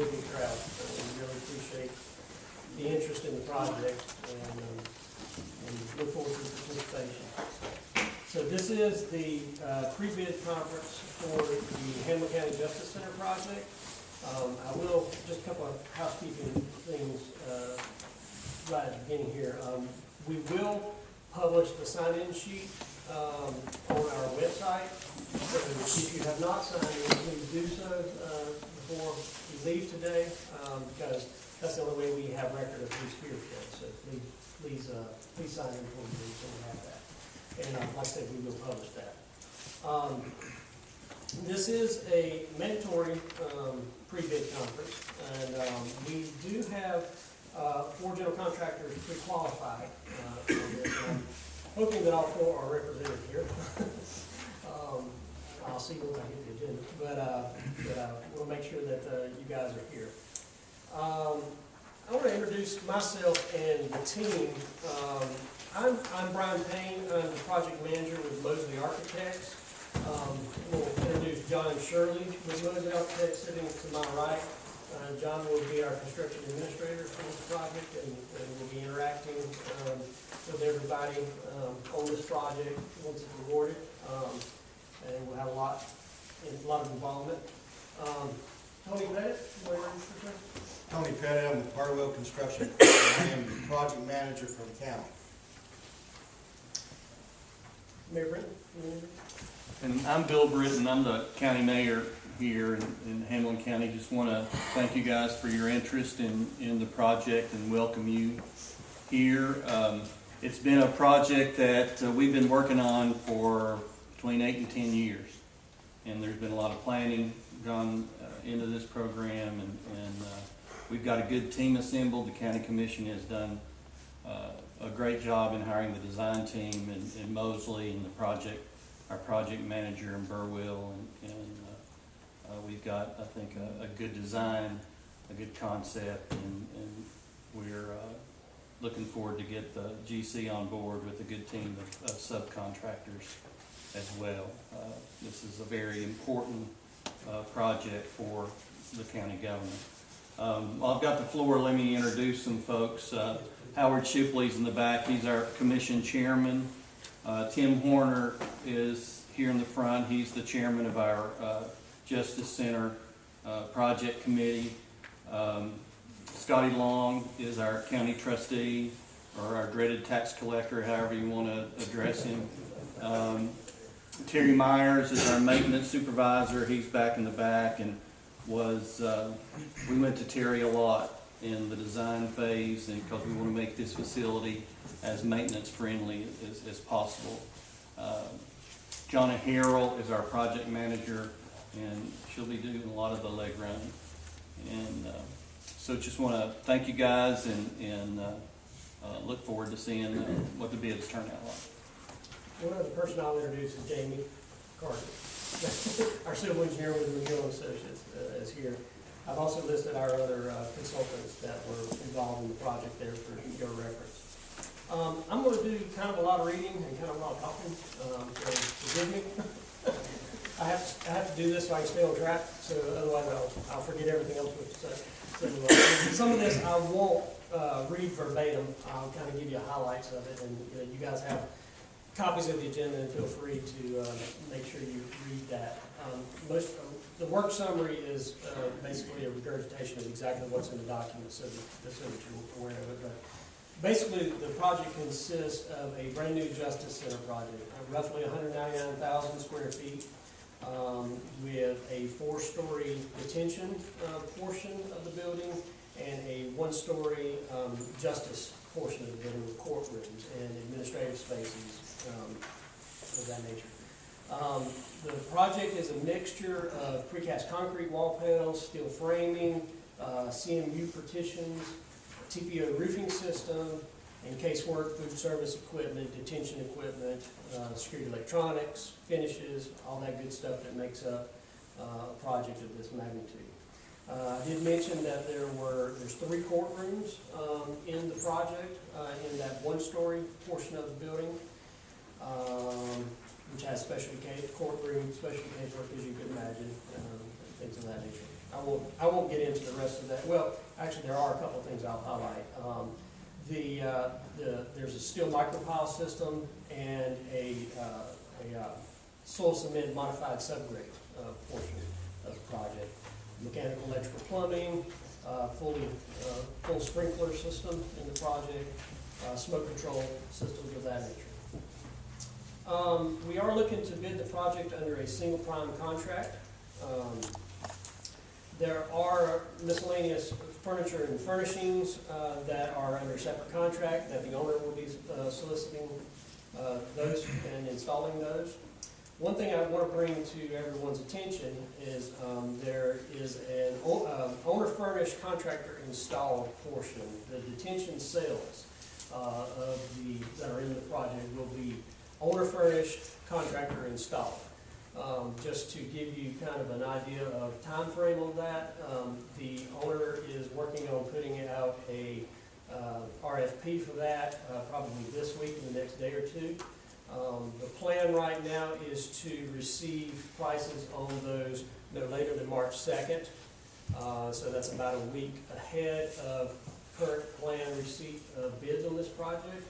really big crowd. We really appreciate the interest in the project and look forward to the participation. So this is the pre-bid conference for the Hamilton County Justice Center project. I will, just a couple of housekeeping things right at the beginning here. We will publish the sign-in sheet on our website. So if you have not signed in, please do so before you leave today, because that's the only way we have record of who's here today. So please sign in before you leave, so we have that. And like I said, we will publish that. This is a mandatory pre-bid conference, and we do have 4 general contractors pre-qualified for this. I'm hoping that all 4 are represented here. I'll see once I get the agenda, but we'll make sure that you guys are here. I want to introduce myself and the team. I'm Brian Payne. I'm the project manager with Moseley Architects. We'll introduce John and Shirley with Moseley Architects sitting to my right. John will be our construction administrator for this project, and we'll be interacting with everybody on this project once it's awarded. And we'll have a lot of involvement. Tony Pettit, where are you for? Tony Pettit, I'm with Burwil Construction. I am the project manager for the county. Mayor Brittain? And I'm Bill Brittain. I'm the county mayor here in Hamilton County. Just want to thank you guys for your interest in the project and welcome you here. It's been a project that we've been working on for between 8 and 10 years. And there's been a lot of planning gone into this program, and we've got a good team assembled. The county commission has done a great job in hiring the design team in Moseley and our project manager in Burwil, and we've got, I think, a good design, a good concept, and we're looking forward to get the GC on board with a good team of subcontractors as well. This is a very important project for the county government. While I've got the floor, let me introduce some folks. Howard Shipley's in the back. He's our commission chairman. Tim Horner is here in the front. He's the chairman of our Justice Center project committee. Scotty Long is our county trustee, or our dreaded tax collector, however you want to address him. Terry Myers is our maintenance supervisor. He's back in the back, and we went to Terry a lot in the design phase, and because we want to make this facility as maintenance friendly as possible. Johnna Harrell is our project manager, and she'll be doing a lot of the leg run. And so just want to thank you guys, and look forward to seeing what the bids turn out like. One other person I'll introduce is Jamie Carter. Our civil engineer with McGill Associates is here. I've also listed our other consultants that were involved in the project there for your reference. I'm going to do kind of a lot of reading and kind of a lot of talking, so forgive me. I have to do this so I can stay on track, so otherwise I'll forget everything else we say. So some of this I won't read verbatim. I'll kind of give you highlights of it, and you guys have copies of the agenda, and feel free to make sure you read that. The work summary is basically a regurgitation of exactly what's in the document, so that you're aware of it. But basically, the project consists of a brand new Justice Center project, roughly 199,000 square feet, with a 4-story detention portion of the building and a 1-story justice portion of the building with courtrooms and administrative spaces of that nature. The project is a mixture of precast concrete wall panels, steel framing, CMU partitions, TPO roofing system, and casework, food service equipment, detention equipment, security electronics, finishes, all that good stuff that makes up a project of this magnitude. I did mention that there's 3 courtrooms in the project, in that 1-story portion of the building, which has specialty courtroom, specialty casework, as you could imagine, things of that nature. I won't get into the rest of that. Well, actually, there are a couple of things I'll highlight. There's a steel micropile system and a soil cement modified subgrade portion of the project. Mechanical, electrical, plumbing, full sprinkler system in the project, smoke control systems of that nature. We are looking to bid the project under a single prime contract. There are miscellaneous furniture and furnishings that are under separate contract that the owner will be soliciting those and installing those. One thing I want to bring to everyone's attention is there is an owner furnished contractor installed portion. The detention cells that are in the project will be owner furnished, contractor installed. Just to give you kind of an idea of time frame on that, the owner is working on putting out a RFP for that probably this week, in the next day or two. The plan right now is to receive prices on those no later than March 2nd. So that's about a week ahead of current planned receipt of bids on this project.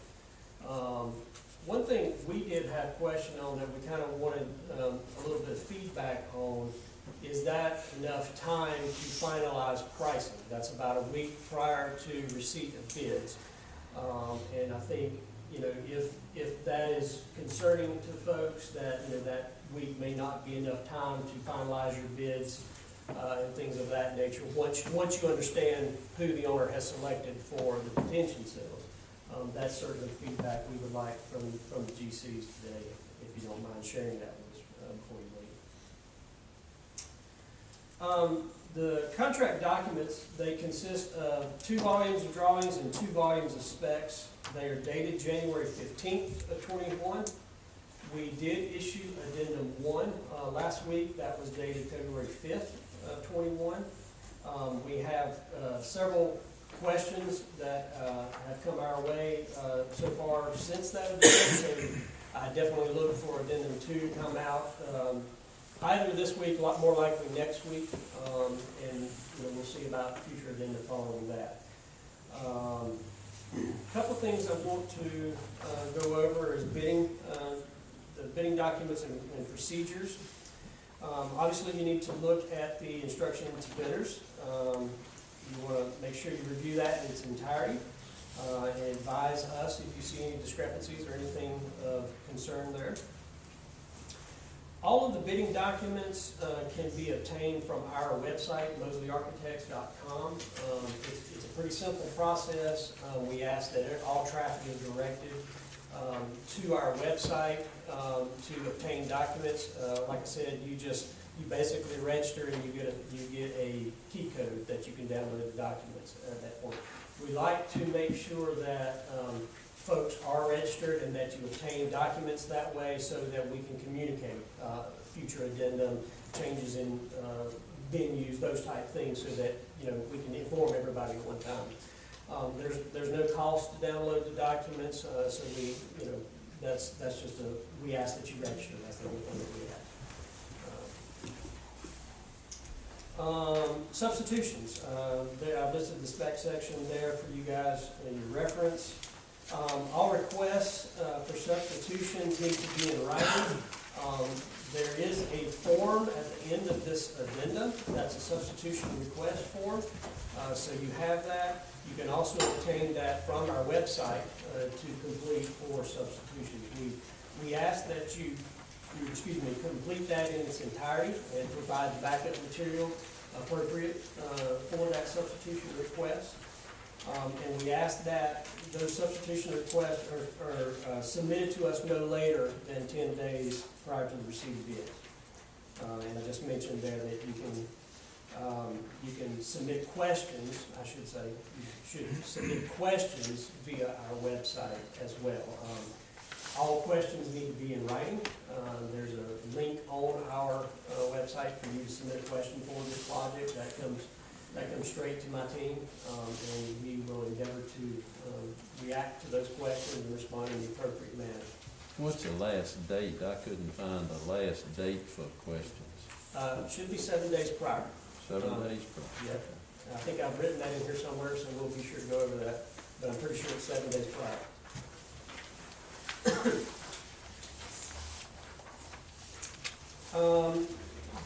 One thing we did have question on that we kind of wanted a little bit of feedback on is that enough time to finalize pricing? That's about a week prior to receipt of bids. And I think, if that is concerning to folks, that, that week may not be enough time to finalize your bids and things of that nature, once you understand who the owner has selected for the detention cells. That's certainly feedback we would like from the GCs today, if you don't mind sharing that with us before you leave. The contract documents, they consist of 2 volumes of drawings and 2 volumes of specs. They are dated January 15th of 21. We did issue addendum 1 last week. That was dated February 5th of 21. We have several questions that have come our way so far since that event, so I definitely look for addendum 2 to come out either this week, a lot more likely next week, and we'll see about future addendum following that. A couple things I want to go over is bidding, the bidding documents and procedures. Obviously, you need to look at the instructions to bidders. You want to make sure you review that in its entirety and advise us if you see any discrepancies or anything of concern there. All of the bidding documents can be obtained from our website, moseleyarchitects.com. It's a pretty simple process. We ask that all traffic is directed to our website to obtain documents. Like I said, you basically register and you get a key code that you can download the documents at that point. We like to make sure that folks are registered and that you obtain documents that way so that we can communicate future addendum, changes in venues, those type things, so that we can inform everybody at one time. There's no cost to download the documents, so that's just we ask that you register. That's the only thing that we ask. Substitutions. I've listed the spec section there for you guys in your reference. All requests for substitutions need to be in writing. There is a form at the end of this addendum. That's a substitution request form. So you have that. You can also obtain that from our website to complete for substitutions. We ask that you complete that in its entirety and provide the backup material appropriate for that substitution request. And we ask that those substitution requests are submitted to us no later than 10 days prior to the receipt of bids. And I just mentioned there that you can submit questions, I should say, you should submit questions via our website as well. All questions need to be in writing. There's a link on our website for you to submit a question for this project. That comes straight to my team, and we will endeavor to react to those questions and respond in the appropriate manner. What's the last date? I couldn't find the last date for questions. It should be 7 days prior. 7 days think I've written that in here somewhere, so we'll be sure to go over that, but I'm pretty sure it's 7 days prior.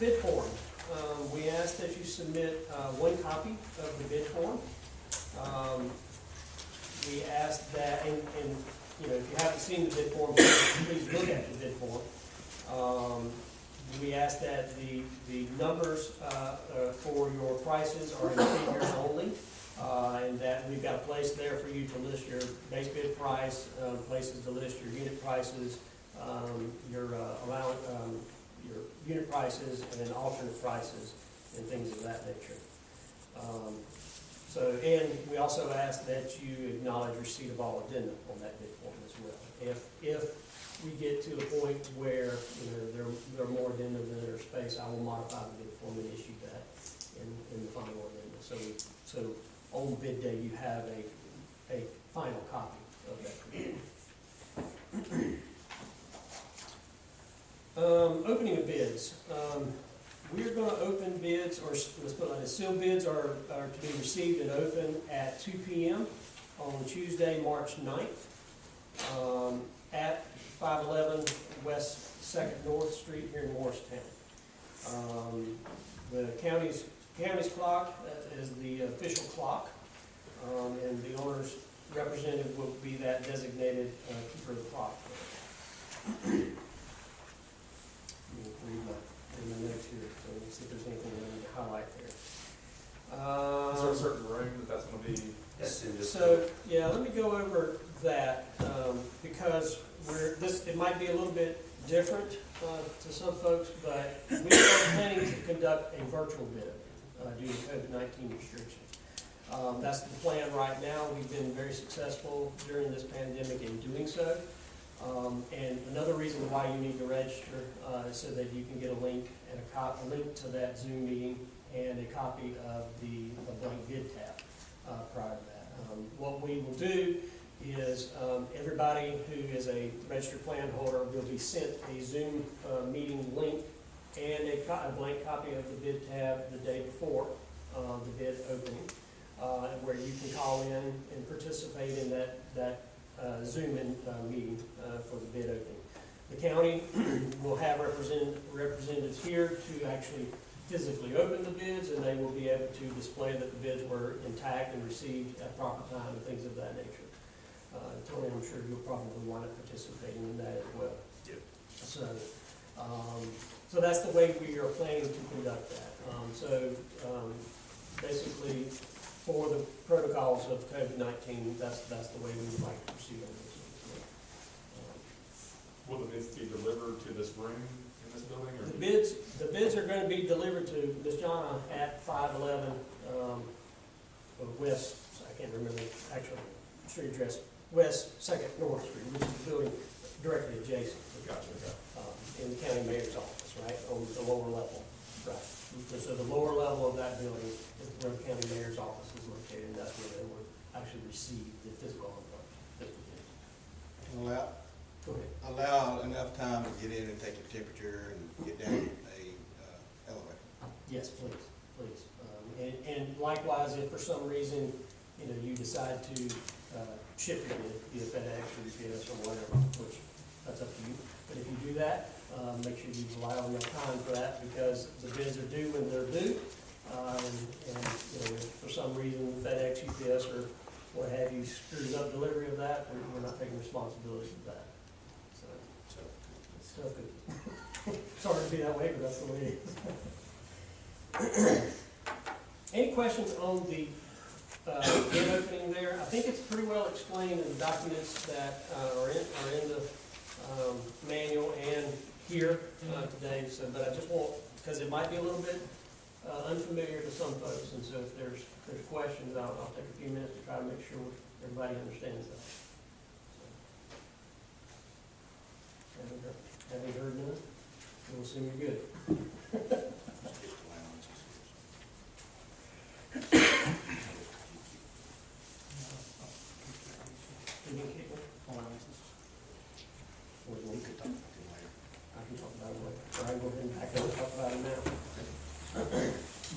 Bid form. We ask that you submit one copy of the bid form. We ask that, and you know, if you haven't seen the bid form, please look at the bid form. We ask that the numbers for your prices are in figures only, and that we've got a place there for you to list your base bid price, places to list your unit prices, your allowance, your unit prices, and then alternate prices, and things of that nature. And we also ask that you acknowledge receipt of all addendum on that bid form as well. If we get to a point where, you know, there are more addendum than there's space, I will modify the bid form and issue that in the final addendum. So on bid day, you have a final copy of that. Opening of bids. We're going to open bids, or let's put it like this, sealed bids are to be received and open at 2 p.m. on Tuesday, March 9th, at 511 West 2nd North Street here in Morristown. The county's clock is the official clock, and the owner's representative will be that designated keeper of the clock. Read my notes here, so let's see if there's anything I need to highlight there. Is there a certain room that's going to be? So, yeah, let me go over that, because it might be a little bit different to some folks, but we are planning to conduct a virtual bid due to COVID-19 restrictions. That's the plan right now. We've been very successful during this pandemic in doing so. And another reason why you need to register is so that you can get a link and a link to that Zoom meeting and a copy of the blank bid tab prior to that. What we will do is everybody who is a registered plan holder will be sent a Zoom meeting link and a blank copy of the bid tab the day before the bid opening, where you can call in and participate in that Zoom meeting for the bid opening. The county will have representatives here to actually physically open the bids, and they will be able to display that the bids were intact and received at proper time and things of that nature. Tony, I'm sure you'll probably wind up participating in that as well. Yep. So that's the way we are planning to conduct that. Basically, for the protocols of COVID-19, that's the way we would like to proceed on this. Will the bids be delivered to this room in this building? Or? The bids are going to be delivered to Ms. Johnna at 511 West, I can't remember the actual street address, West 2nd North Street, which is the building directly adjacent Gotcha. in the county mayor's office, right, on the lower level. Right. So the lower level of that building is where the county mayor's office is located, and that's where they will actually receive the physical envelope. Go ahead. Allow enough time to get in and take your temperature and get down a elevator. Yes, please. And likewise, if for some reason, you know, you decide to ship your bid, be it FedEx or UPS or whatever, which that's up to you. But if you do that, make sure you allow enough time for that, because the bids are due when they're due. And you know, if for some reason FedEx, UPS, or what have you screws up delivery of that, we're not taking responsibility for that. So it's tough. Sorry to be that way, but that's the way it is. Any questions on the bid opening there? I think it's pretty well explained in the documents that are in the manual and here today. So, but I just want, because it might be a little bit unfamiliar to some folks, and so if there's questions, I'll take a few minutes to try to make sure everybody understands that. So, having heard none, we'll assume you're good. We could talk about it later. I can talk about it later. Or I can go ahead and talk about it now.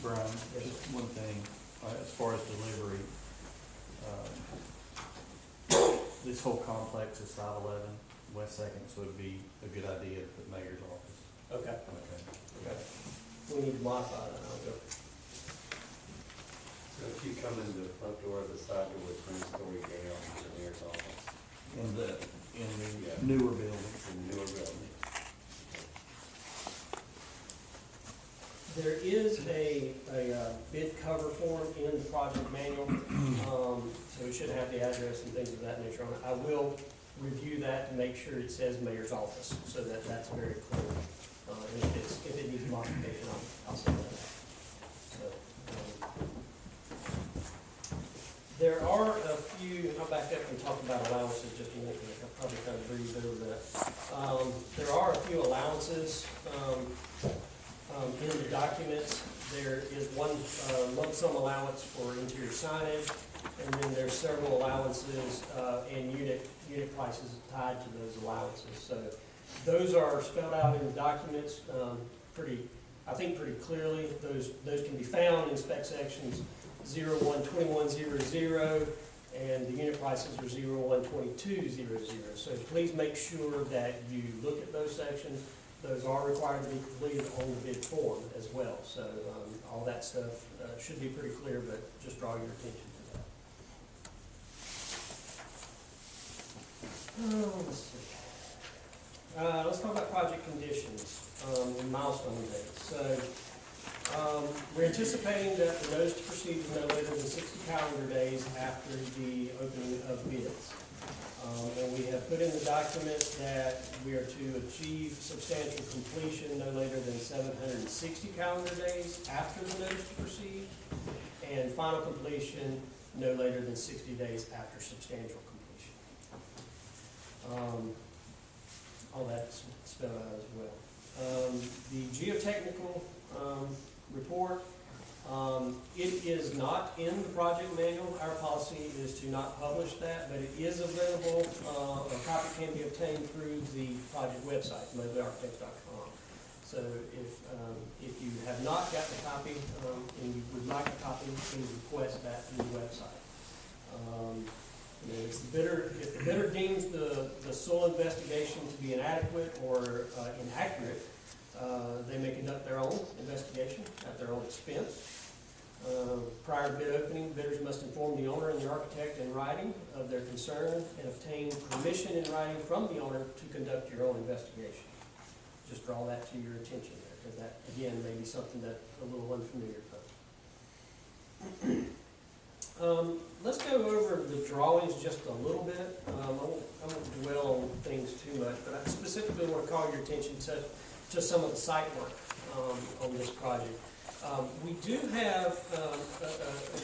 Brian, just one thing. as far as delivery. This whole complex is 511 West Second, so it'd be a good idea to put mayor's office. Okay, Okay. okay. We need to modify that, I'll go. So if you come in the front door of the side door with 3-story down to the mayor's office, In the Yeah. newer building. in the newer building. There is a bid cover form in the project manual, so it should have the address and things of that nature on it. I will review that to make sure it says mayor's office, so that that's very clear. And if it needs modification, I'll send that out. So, there are a few, I'll back up and talk about allowances just a minute, because I'll probably kind of breeze over that. There are a few allowances, in the documents. There is one lump sum allowance for interior signage, and then there's several allowances and unit prices tied to those allowances. So those are spelled out in the documents I think pretty clearly. Those can be found in spec sections 012100, and the unit prices are 012200. So please make sure that you look at those sections. Those are required to be completed on the bid form as well. So all that stuff should be pretty clear, but just draw your attention to that. Let's see. Let's talk about project conditions, and milestone dates. So we're anticipating that the notice to proceed is no later than 60 calendar days after the opening of bids. And we have put in the document that we are to achieve substantial completion no later than 760 calendar days after the notice to proceed, and final completion no later than 60 days after substantial completion. All that's spelled out as well. The geotechnical report, it is not in the project manual. Our policy is to not publish that, but it is available. A copy can be obtained through the project website, moseleyarchitects.com. So if you have not gotten a copy and you would like a copy, please request that through the website. It's the bidder, if the bidder deems the soil investigation to be inadequate or inaccurate, they may conduct their own investigation at their own expense. Prior to bid opening, bidders must inform the owner and the architect in writing of their concern and obtain permission in writing from the owner to conduct your own investigation. Just draw that to your attention there, because that, again, may be something that's a little unfamiliar to. Let's go over the drawings just a little bit. I won't dwell on things too much, but I specifically want to call your attention to some of the site work on this project. We do have a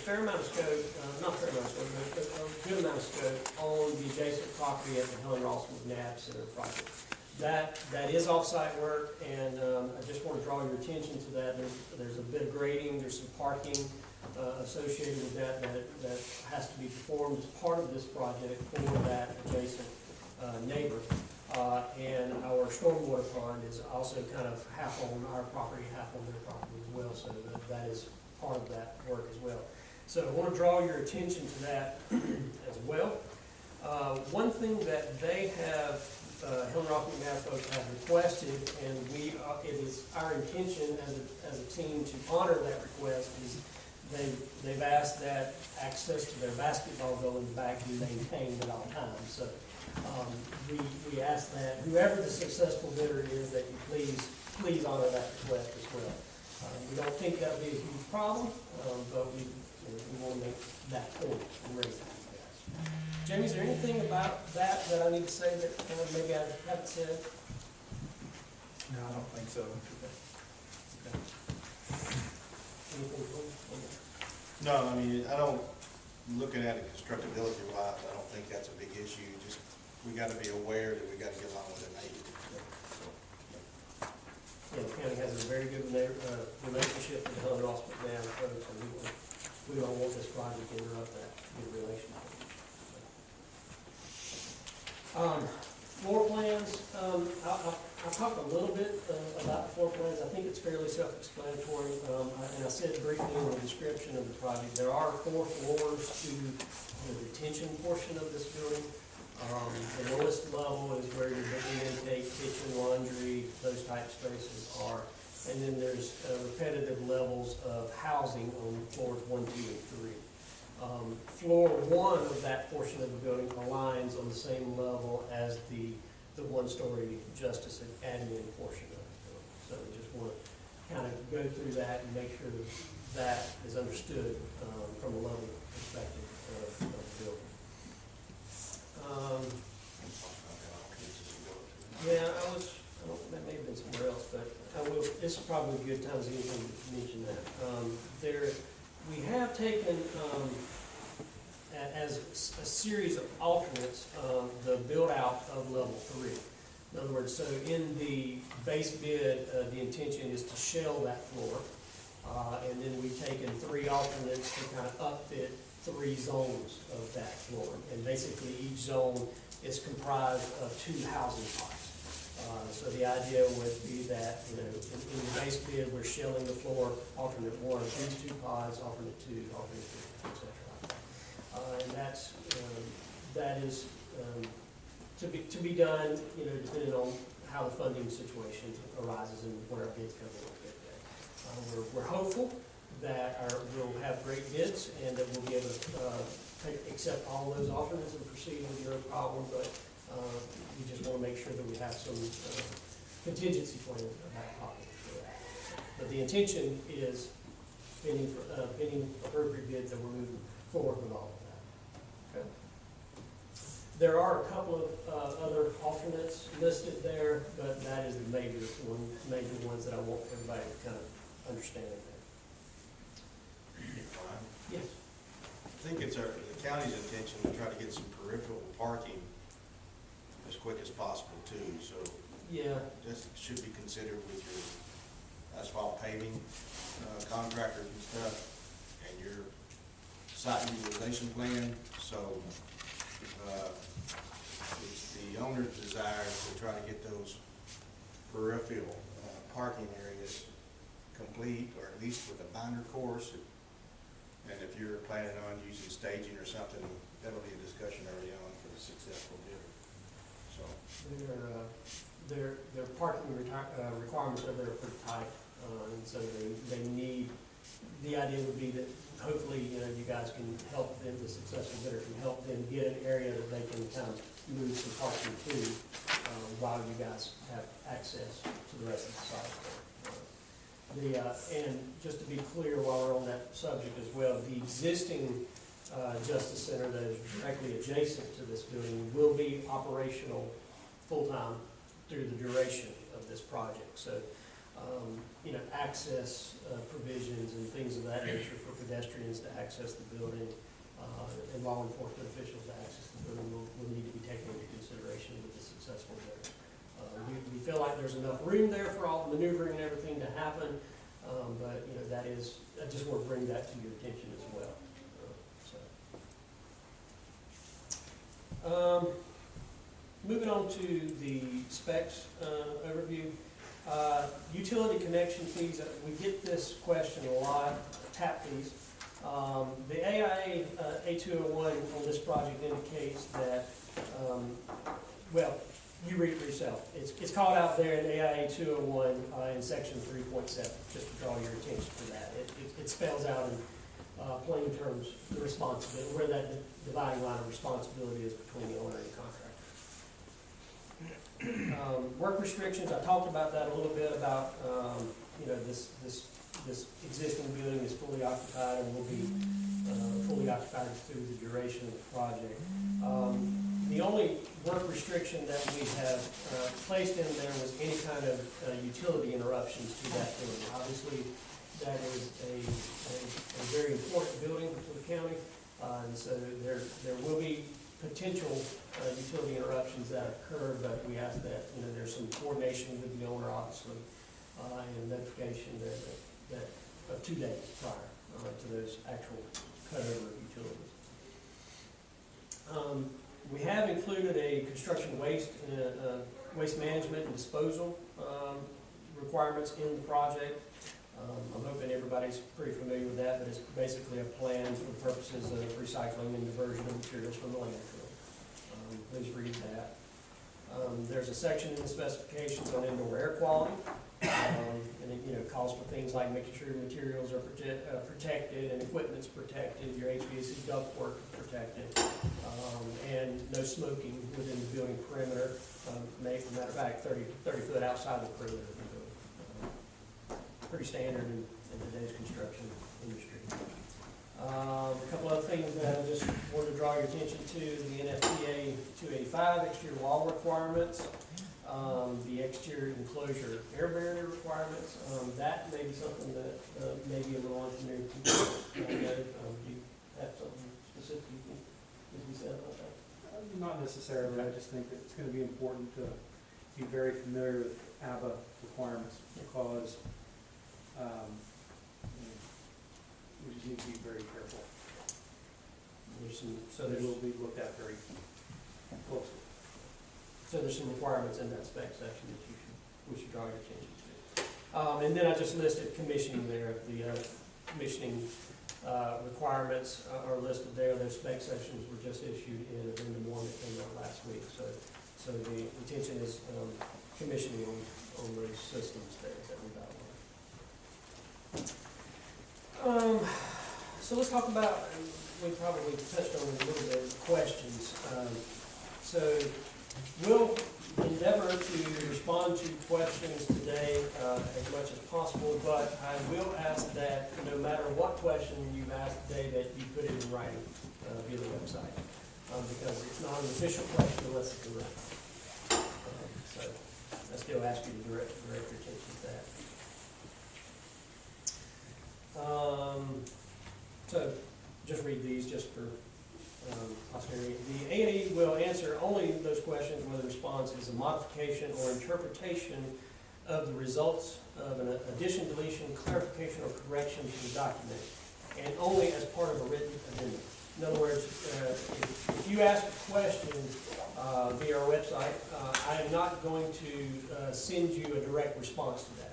fair amount of scope, not fair amount of scope, but a good amount of scope on the adjacent property at the Helen Rosswood NAB Center project. That is off-site work, and I just want to draw your attention to that. There's a bit of grading, there's some parking associated with that has to be performed as part of this project for that adjacent neighbor. And our stormwater pond is also kind of half on our property, half on their property as well, so that is part of that work as well. So I want to draw your attention to that as well. One thing that they have, Helen Rosswood NAB folks have requested, and it is our intention as a team to honor that request, is they've asked that access to their basketball goal back be maintained at all times. So we ask that whoever the successful bidder is, that you please honor that request as well. We don't think that'll be a huge problem, but we want to make that point and raise that. Jamie, is there anything about that I need to say that maybe I haven't said? No, I don't think so. Okay. Anything cool? No, I mean, I don't, looking at it constructability wise, I don't think that's a big issue. Just, we gotta be aware that we gotta get along with the neighbors. Yeah, the county has a very good relationship with the Helen Rosswood NAB folks, and we don't want this project to interrupt that good relationship. Floor plans, I'll I talked a little bit about the floor plans. I think it's fairly self-explanatory. And I said briefly in the description of the project, there are 4 floors to the detention portion of this building. The lowest level is where your living intake, kitchen, laundry, those type spaces are. And then there's repetitive levels of housing on floors 1, 2, and 3. Floor 1 of that portion of the building aligns on the same level as the 1-story justice and admin portion of the building. So we just want to kind of go through that and make sure that is understood from a level perspective of the building. Yeah, that may have been somewhere else, but I will, this is probably a good time as anything to mention that. We have taken, as a series of alternates, the build-out of level 3. In other words, so in the base bid, the intention is to shell that floor, and then we've taken 3 alternates to kind of upfit 3 zones of that floor. And basically, each zone is comprised of 2 housing pods. So the idea would be that, in the base bid, we're shelling the floor, alternate 1, these 2 pods, alternate 2, alternate 3, et cetera. And that is to be done, depending on how the funding situation arises and where our bids come in. We're hopeful that we'll have great bids and that we'll be able to accept all those alternates and proceed with no problem, but we just want to make sure that we have some contingency plans in our back pocket for that. But the intention is any appropriate bids that we're moving forward with all of that. Okay. There are a couple of other alternates listed there, but that is the major ones that I want everybody to kind of understand there. Yes. I think it's the county's intention to try to get some peripheral parking as quick as possible too, so Yeah. this should be considered with your asphalt paving contractors and stuff, and your site utilization plan. So it's the owner's desire to try to get those peripheral parking areas complete, or at least with a binder course. And if you're planning on using staging or something, that'll be a discussion early on for the successful bidder. So their parking requirements are there pretty tight, and so they need. The idea would be that hopefully you guys can help them, the successful bidder can help them get an area that they can kind of move some parking to while you guys have access to the rest of the site. And just to be clear, while we're on that subject as well, the existing Justice Center that is directly adjacent to this building will be operational full-time through the duration of this project. So, access provisions and things of that nature for pedestrians to access the building and law enforcement officials to access the building will need to be taken into consideration with the successful bidder. We feel like there's enough room there for all the maneuvering and everything to happen, but that is, I just want to bring that to your attention as well. Moving on to the specs overview. Utility connection fees, we get this question a lot, tap fees. The AIA 8201 on this project indicates that, well, you read it for yourself. It's called out there in AIA 201 in section 3.7, just to draw your attention to that. It spells out in plain terms the responsibility, where that dividing line of responsibility is between the owner and the contractor. Work restrictions, I talked about that a little bit about, this existing building is fully occupied and will be fully occupied through the duration of the project. The only work restriction that we have placed in there was any kind of utility interruptions to that building. Obviously, that is a very important building to the county, and so there will be potential utility interruptions that occur, but we ask that there's some coordination with the owner, obviously, and notification that of 2 days prior to those actual cutover utilities. We have included a construction waste waste management and disposal requirements in the project. I'm hoping everybody's pretty familiar with that, but it's basically a plan for the purposes of recycling and diversion of materials from the landfill. Please read that. There's a section in the specifications on indoor air quality, and it, calls for things like making sure materials are protected and equipment's protected, your HVAC ductwork is protected, and no smoking within the building perimeter. Matter of fact, 30 foot outside the perimeter of the building. Pretty standard in today's construction industry. A couple other things that I just wanted to draw your attention to: the NFPA 285 exterior wall requirements, the exterior enclosure air barrier requirements. That may be something that may be a little unfamiliar to people. Do you have something specific you think needs to be said about that? Not necessarily, I just think that it's gonna be important to be very familiar with ABBA requirements, because we just need to be very careful. So They there's will be looked at very closely. So there's some requirements in that spec section that we should draw your attention to. And then I just listed commissioning there. The commissioning requirements are listed there. Those spec sections were just issued in Addendum 1 that came out last week. So the intention is commissioning on those systems there that we've outlined. So let's talk about, we probably touched on it a little bit, questions. So we'll endeavor to respond to questions today as much as possible, but I will ask that no matter what question you've asked today, that you put it in writing via the website, because it's not an official question unless it's correct. So I still ask you to direct your attention to that. So just read these just for posterity. The A&E will answer only those questions where the response is a modification or interpretation of the results of an addition, deletion, clarification, or correction to the document, and only as part of a written addendum. In other words, if you ask a question via our website, I am not going to send you a direct response to that.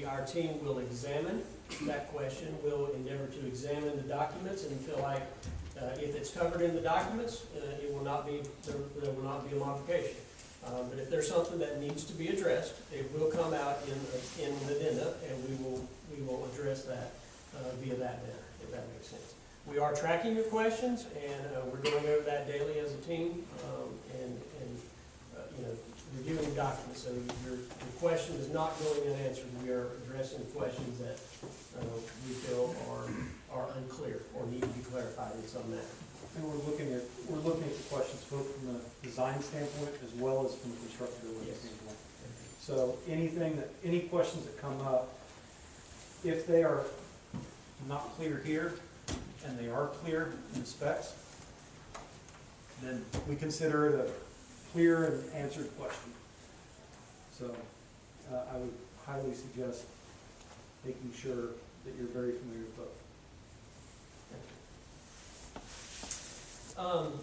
Our team will examine that question. We'll endeavor to examine the documents and feel like if it's covered in the documents, there will not be a modification. But if there's something that needs to be addressed, it will come out in the addenda, and we will address that via that manner, if that makes sense. We are tracking your questions, and we're going over that daily as a team, and reviewing documents. So your question is not going unanswered. We are addressing questions that we feel are unclear or need to be clarified in some manner. And we're looking at the questions both from the design standpoint as well as from the constructability Yes. standpoint. So any questions that come up, if they are not clear here and they are clear in the specs, then we consider it a clear and answered question. So I would highly suggest making sure that you're very familiar with both.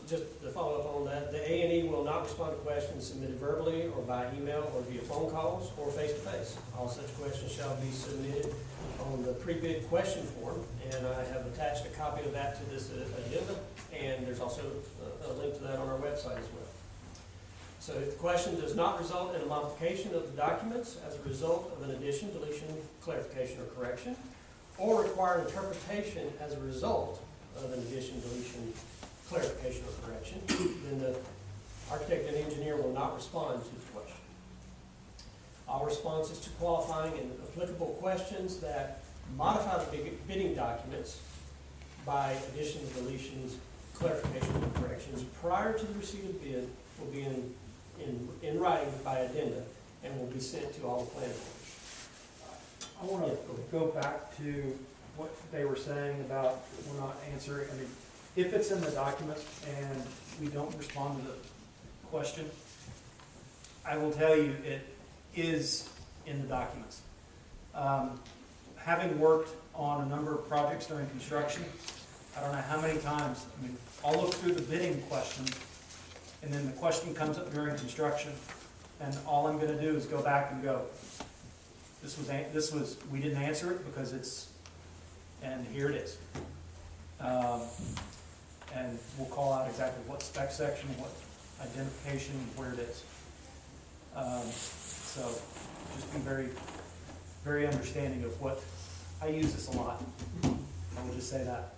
Just to follow up on that, the A&E will not respond to questions submitted verbally or by email or via phone calls or face-to-face. All such questions shall be submitted on the pre-bid question form, and I have attached a copy of that to this agenda, and there's also a link to that on our website as well. So if the question does not result in a modification of the documents as a result of an addition, deletion, clarification, or correction, or require interpretation as a result of an addition, deletion, clarification, or correction, then the architect and engineer will not respond to the question. All responses to qualifying and applicable questions that modify the bidding documents by additions, deletions, clarifications, or corrections prior to the receipt of bid will be in writing by addenda and will be sent to all the planning boards. I want to go back to what they were saying about we're not answering. I mean, if it's in the documents and we don't respond to the question, I will tell you it is in the documents. Having worked on a number of projects during construction, I don't know how many times, I mean, I'll look through the bidding question, and then the question comes up during construction, And all I'm gonna do is go back and go, we didn't answer it because and here it is. And we'll call out exactly what spec section, what identification, where it is. So just be very, very understanding of what, I use this a lot. I will just say that.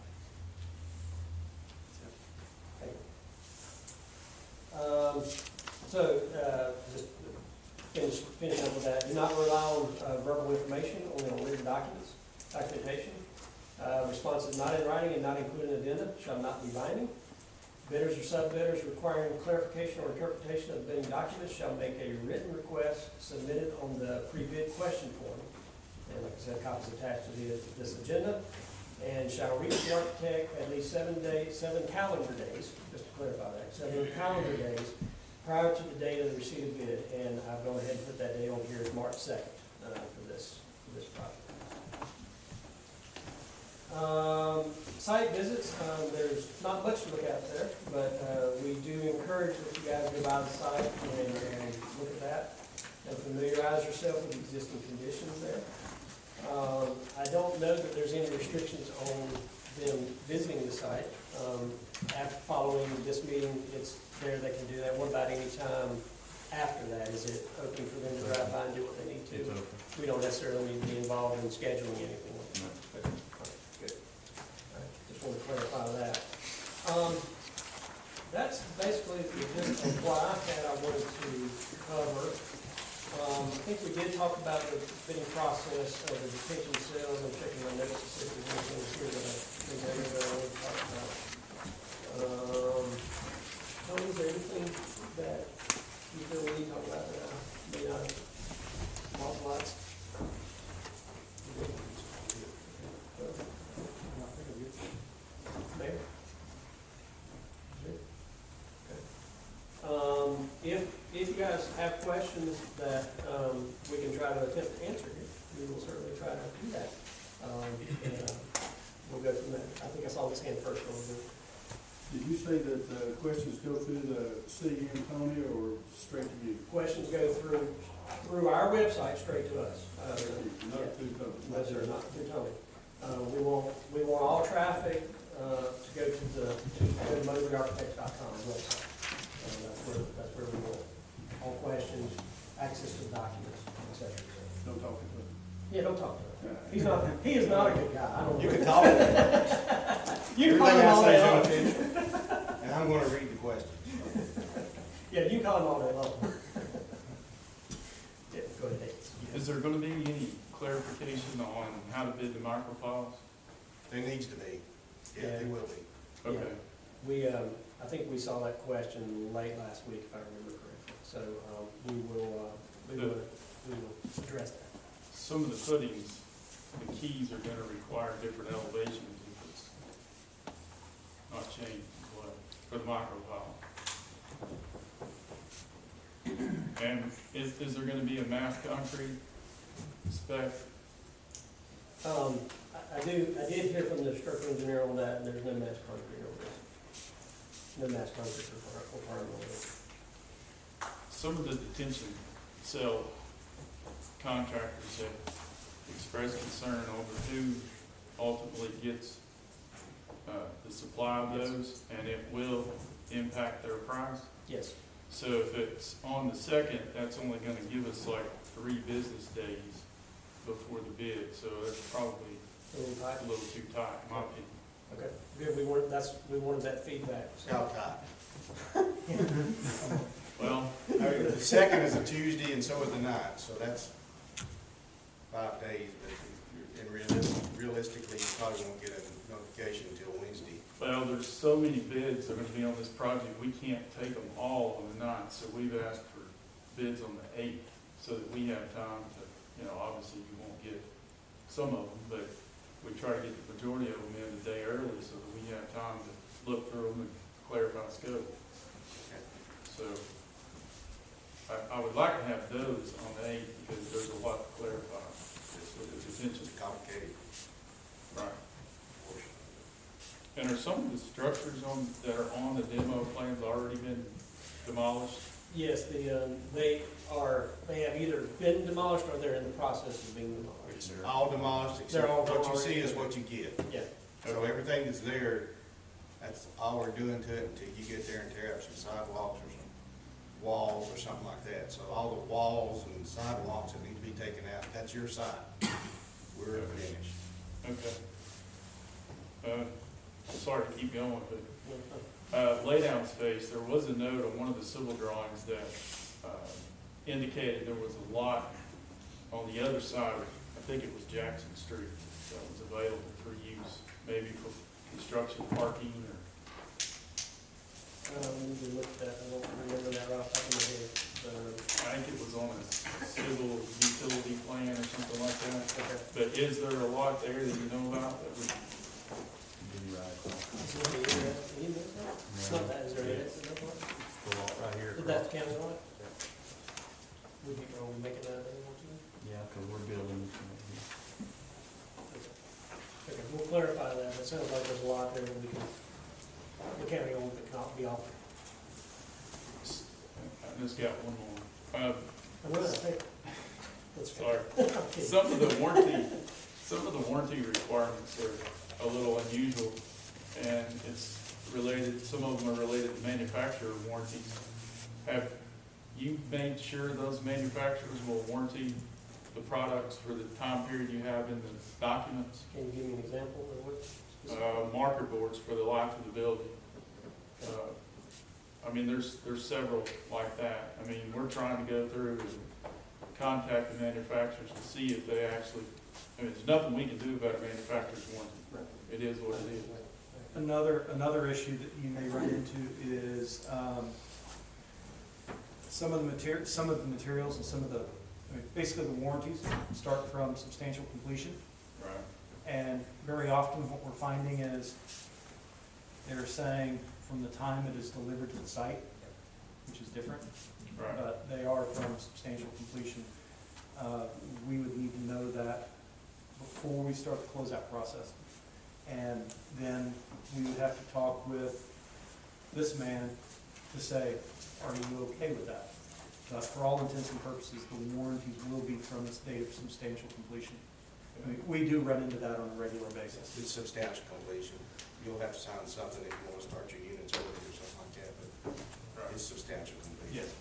Just finish up with that. Do not rely on verbal information, only on written documentation. Responses not in writing and not included in addenda shall not be binding. Bidders or sub-bidders requiring clarification or interpretation of bidding documents shall make a written request submitted on the pre-bid question form. And like I said, copies attached to this agenda, and shall reach the architect at least 7 calendar days, just to clarify that, 7 calendar days prior to the date of the receipt of bid. And I've gone ahead and put that date on here as March 2nd for this project. Site visits, there's not much to look at there, but we do encourage that you guys go by the site and look at that and familiarize yourself with existing conditions there. I don't know that there's any restrictions on them visiting the site. After following this meeting, it's there, they can do that. What about any time after that? Is it open for them to drive by and do what they need to? We don't necessarily need to be involved in scheduling anything like that. Okay. Good. All right. Just want to clarify that. That's basically the gist of what I wanted to cover. I think we did talk about the bidding process of the detention cells. I'm checking my notes to see if there's anything here that I want to talk about. Tony, is there anything that you feel we need to talk about that I may not have lots? Mayor? If you guys have questions that we can try to attempt to answer here, we will certainly try to do that. We'll go from there. I think I saw this hand first. Did you say that the questions go through the city and Tony or straight to you? Questions go through our website straight to us. Not through Tony? No, sir, not through Tony. We want all traffic to go to the moseleyarchitects.com website. That's where we want all questions, access to the documents, etc. Don't talk to him. Yeah, don't talk to him. He is not a good guy. I don't. You can talk to him. You can call him all day long. And I'm gonna read the questions. Yeah, you can call him all day long. Yeah, go ahead. Is there gonna be any clarification on how to bid the microfiles? There needs to be. Yeah, there will be. Okay. We, I think we saw that question late last week, if I remember correctly. So, we will address that. Some of the footings, the keys are gonna require different elevations if it's not changed, what, for the microfile. And is there gonna be a mass concrete spec? I did hear from the structural engineer on that, and there's no mass concrete over there. No mass concrete requirement over there. Some of the detention cell contractors have expressed concern over who ultimately gets the supply of those, and it will impact their price. Yes. So if it's on the 2nd, that's only gonna give us like 3 business days before the bid, so that's probably A little tight. a little too tight, in my opinion. Okay, good, we wanted that feedback. So. How tight? Well, The 2nd is a Tuesday and so is the 9th, so that's 5 days, but realistically, you probably won't get a notification until Wednesday. well, there's so many bids that are gonna be on this project, we can't take them all on the 9th, so we've asked for bids on the 8th, so that we have time to, obviously you won't get some of them, but we try to get the majority of them in a day early, so that we have time to look through them and clarify scope. So, I would like to have those on the 8th, because there's a lot to clarify with the detention. It's complicated. Right. And are some of the structures that are on the demo plans already been demolished? Yes, they have either been demolished or they're in the process of being demolished. It's all demolished, They're except all what you demolished. see is what you get. Yeah, So everything that's there, that's all we're doing to it until you get there and tear up some sidewalks or some walls or something like that. So all the walls and sidewalks that need to be taken out, that's your side. We're finished. Okay. Sorry to keep going, but laydown space, there was a note on one of the civil drawings that indicated there was a lot on the other side of, I think it was Jackson Street, that was available for use, maybe for construction, parking, or, we need to look at that, I don't remember that right off the top of my head, but, I think it was on a civil utility plan or something like that. okay. But is there a lot there that you know about that would, It's not that, is there any, is that one? Right here. Is that the county line? Would you, are we making that available to you? Yeah, because we're building. Okay, we'll clarify that, it sounds like there's a lot there that we can, the county owns that cannot be offered. I just got one more. I'm gonna take, let's. Sorry. Okay. Some of the warranty requirements are a little unusual, and it's related, some of them are related to manufacturer warranties. Have you made sure those manufacturers will warranty the products for the time period you have in the documents? Can you give me an example of what? Marker boards for the life of the building. I mean, there's several like that. I mean, we're trying to go through and contact the manufacturers to see if they actually, I mean, there's nothing we can do about a manufacturer's warranty. It is what it is. Another issue that you may run into is, some of the materials and some of the, I mean, basically the warranties start from substantial completion. Right. And very often what we're finding is they're saying from the time it is delivered to the site, which is different, Right. but they are from substantial completion. We would need to know that before we start the closeout process. And then we would have to talk with this man to say, are you okay with that? But for all intents and purposes, the warranties will be from its date of substantial completion. I mean, we do run into that on a regular basis. It's substantial completion. You'll have to sign something if you want to start your units early or something like that, but it's substantial completion. Yes.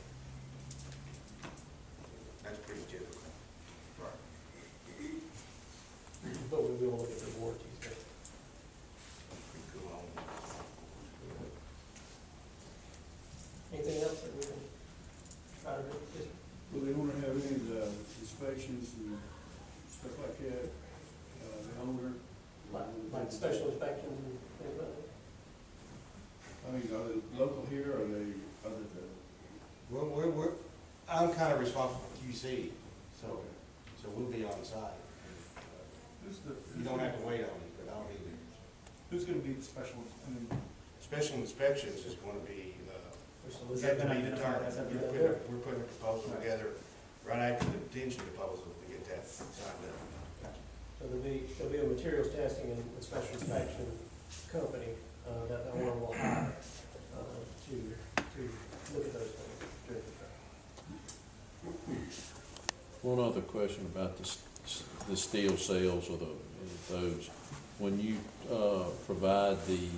That's pretty typical. Right. But we will look at the warranties. Pretty cool on. Anything else that we can try to do? Yes. Will they want to have any of the inspections and stuff like that, the owner? Like special inspections and things like that? I mean, are they local here, or are they other than? I'm kind of responsible for QC, so we'll be on site. You don't have to wait on me, but I'll be there. Who's gonna be the special, I mean, Special inspections is going to be, Is yet that to been be identified? determined. Has that been done? We're putting a proposal together right after the detention proposal to get that signed up. So there'll be a materials testing and special inspection company, that the owner will hire, to look at those things during the trial. One other question about the steel sales or those. When you provide the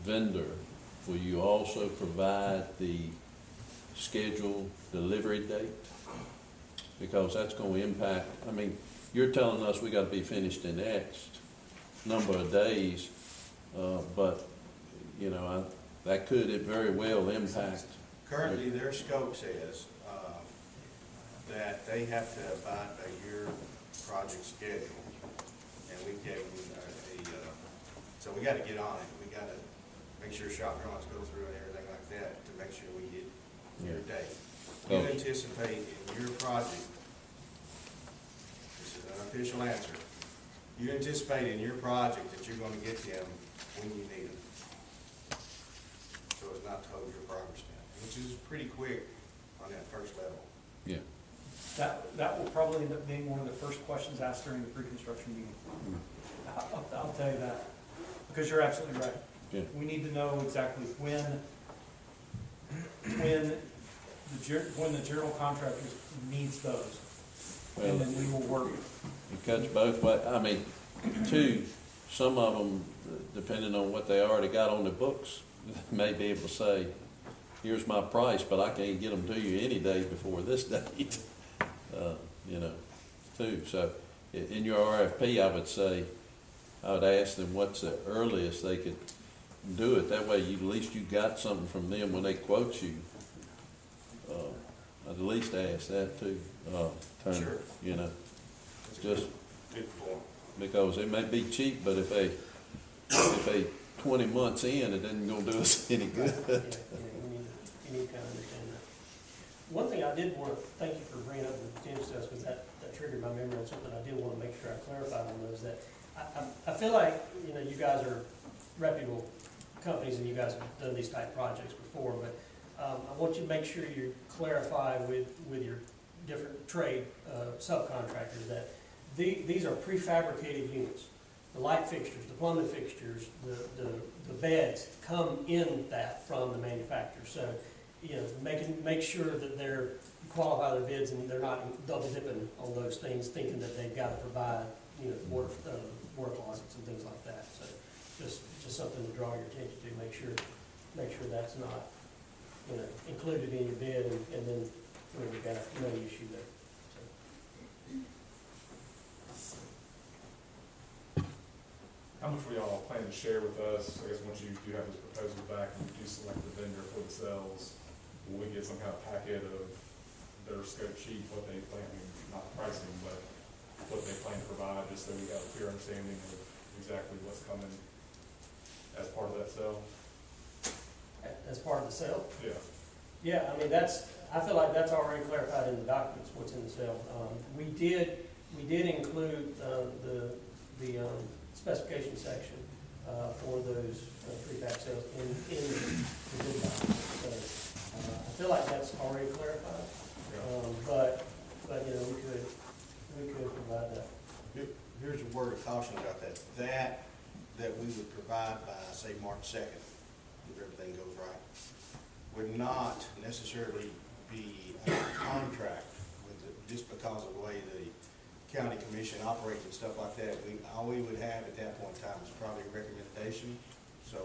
vendor, will you also provide the scheduled delivery date? Because that's going to impact, I mean, you're telling us we got to be finished in X number of days, but, you know, that could very well impact. Currently, their scope says that they have to abide by your project schedule, and we gave them so we got to get on it. We got to make sure shop drawings go through and everything like that to make sure we hit your date. You anticipate in your project, this is an official answer, you anticipate in your project that you're going to get them when you need them. So as not to hold your progress down, which is pretty quick on that first level. Yeah. that will probably end up being one of the first questions asked during the pre-construction meeting. I'll tell you that, because you're absolutely right. Yeah. We need to know exactly when, when the general contractors needs those. And Well, then we will work. it cuts both ways. I mean, two, some of them, depending on what they already got on the books, may be able to say, here's my price, but I can't get them to you any day before this date. You know, too. So in your RFP, I would say, I would ask them what's the earliest they could do it. That way, at least you got something from them when they quote you. I'd at least ask that too, Turner, Sure. you know, That's a just good point. because it may be cheap, but if they 20 months in, it isn't gonna do us any good. Yeah, you need to kind of understand that. One thing I did want to, thank you for bringing up the James stuff, because that triggered my memory on something I did want to make sure I clarified on those, that I feel like, you know, you guys are reputable companies and you guys have done these type projects before, but I want you to make sure you clarify with your different trade subcontractors that these are prefabricated units. The light fixtures, the plumbing fixtures, the beds come in that from the manufacturer. So, you know, make sure that they're qualify their bids and they're not double dipping on those things, thinking that they've got to provide, you know, water closets and things like that. So, just something to draw your attention to. Make sure that's not, you know, included in your bid, and then we've got no issue there. How much will y'all plan to share with us? I guess once you do have those proposals back and you do select the vendor for the cells, will we get some kind of packet of their scope sheet, what they plan, I mean, not pricing, but what they plan to provide, just so we have a clear understanding of exactly what's coming as part of that cell? As part of the sale? Yeah. Yeah, I mean, I feel like that's already clarified in the documents, what's in the sale. We did include the specification section for those prefab sales in the bid documents. So I feel like that's already clarified, but you know, we could provide that. Here's a word of caution about that. That we would provide by, say, March 2nd, if everything goes right, would not necessarily be a contract with just because of the way the county commission operates and stuff like that. All we would have at that point in time is probably a recommendation. So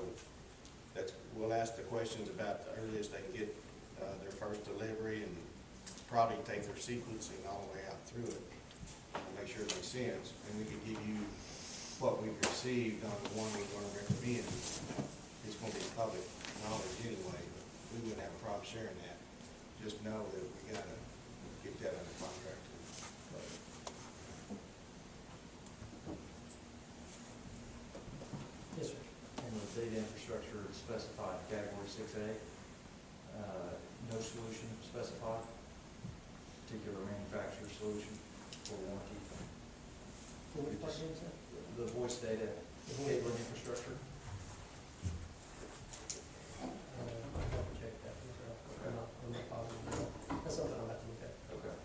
we'll ask the questions about the earliest they can get their first delivery, and probably take their sequencing all the way out through it and make sure it makes sense. And we can give you what we've received on the one we're going to recommend. It's going to be public knowledge anyway, but we wouldn't have a problem sharing that. Just know that we got to get that under contract. Yes, sir. And the data infrastructure is specified, category 6A, no solution specified, particular manufacturer solution for warranty. For which part is that? The voice data cabling infrastructure. I'll have to check that. I'm not positive. That's something I'll have to look at. Okay.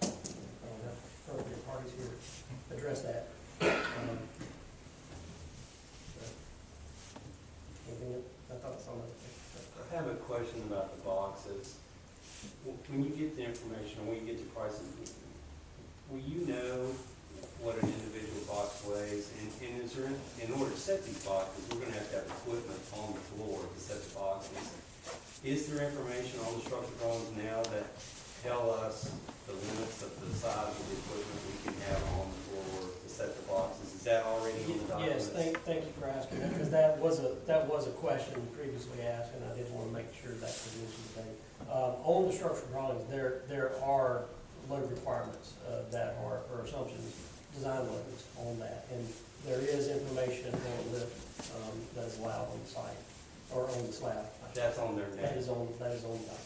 I'll have appropriate parties here address that. Anything else? I thought I saw another thing. I have a question about the boxes. When you get the information, when you get the prices, will you know what an individual box weighs? And is there, in order to set these boxes, we're gonna have to have equipment on the floor to set the boxes. Is there information on the structural drawings now that tell us the limits of the size of the equipment we can have on the floor to set the boxes? Is that already in the documents? Yes, thank you for asking that, because that was a question previously asked, and I did want to make sure that was mentioned today. On the structural drawings, there are load requirements that are, or assumptions, design loads on that, and there is information on the, that is allowed on the site, or on the slab. That's on there now? That is on the document.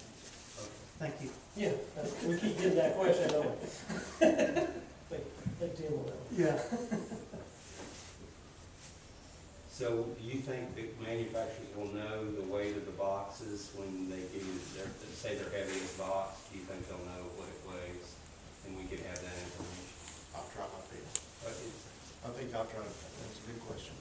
Thank you. Yeah, we keep getting that question, don't we? Think Tim will know. Yeah. So do you think that manufacturers will know the weight of the boxes when they give you their, say their heaviest box? Do you think they'll know what it weighs, and we can have that information? I'll try my best. It's- I think I'll try. That's a good question.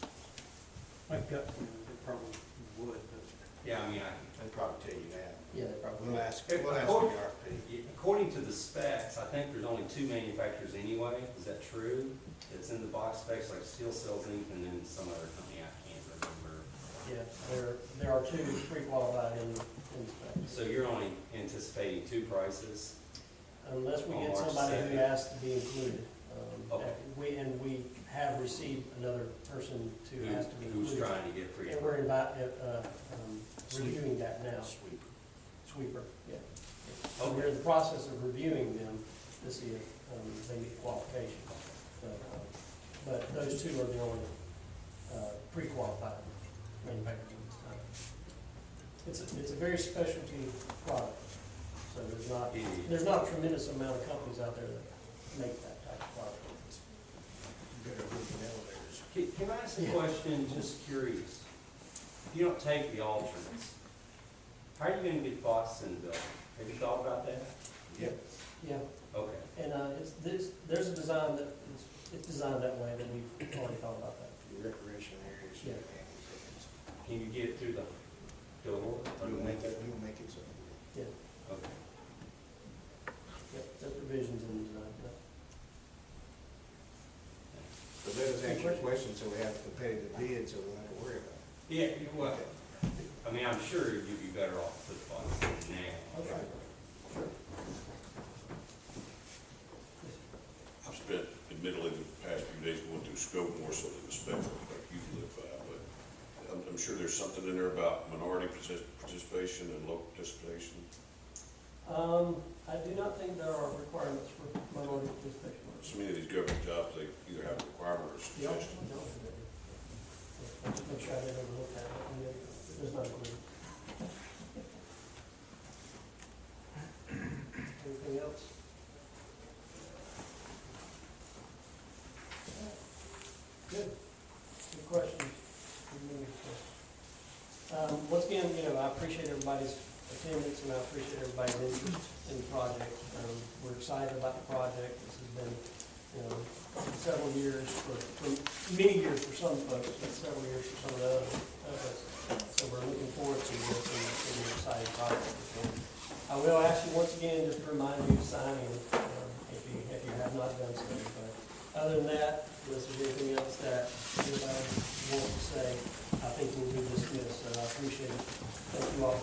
My gut feeling is it probably would, but Yeah, I mean, They'd probably tell you that. Yeah, they probably. We'll ask for the RFP. according to the specs, I think there's only 2 manufacturers anyway. Is that true? It's in the box specs, like Steel Cells Inc. and then some other company, I can't remember. Yeah, there are 2 pre-qualified in specs. So you're only anticipating 2 prices? Unless we On get March somebody who 2nd. asks to be included. Okay. We have received another person to ask to be Who's included. trying to get free? And we're reviewing that now. Sweeper, yeah. So we're in the process of reviewing them to see if they meet qualifications. But those 2 are the only pre-qualified manufacturers at this time. It's a very specialty product, so there's not a tremendous amount of companies out there that make that type of product. Better move the elevators. Can I ask a Yeah. question, just curious? If you don't take the alternates, how are you gonna get boxes in the building? Have you thought about that? Yep. Yeah, Okay. and there's a design that, it's designed that way, that we've already thought about that. The recreation areas. Yeah. Can you get it through the door? We'll make it so. Yeah, Okay. yeah, there's provisions in the design. But let us answer your question, so we have a competitive bid, so we don't have to worry about it. Yeah, well, I mean, I'm sure you'd be better off with boxes now. Okay. Sure. I've spent admittedly the past few days going through scope more so than the spec, like you live by, but I'm sure there's something in there about minority participation and local participation. I do not think there are requirements for minority participation. So many of these government jobs, they either have a requirement or a Yeah, suggestion. no, let's make sure I didn't overlook that. It does not include. Anything else? Good. Good questions. Once again, I appreciate everybody's attendance and I appreciate everybody's interest in the project. We're excited about the project. This has been, several years many years for some folks, but several years for some of the others. So we're looking forward to this and we're excited about it. And I will ask you once again, just to remind you to sign in, if you have not done so. But other than that, unless there's anything else that anybody wants to say, I think we'll be dismissed. So I appreciate it. Thank you all.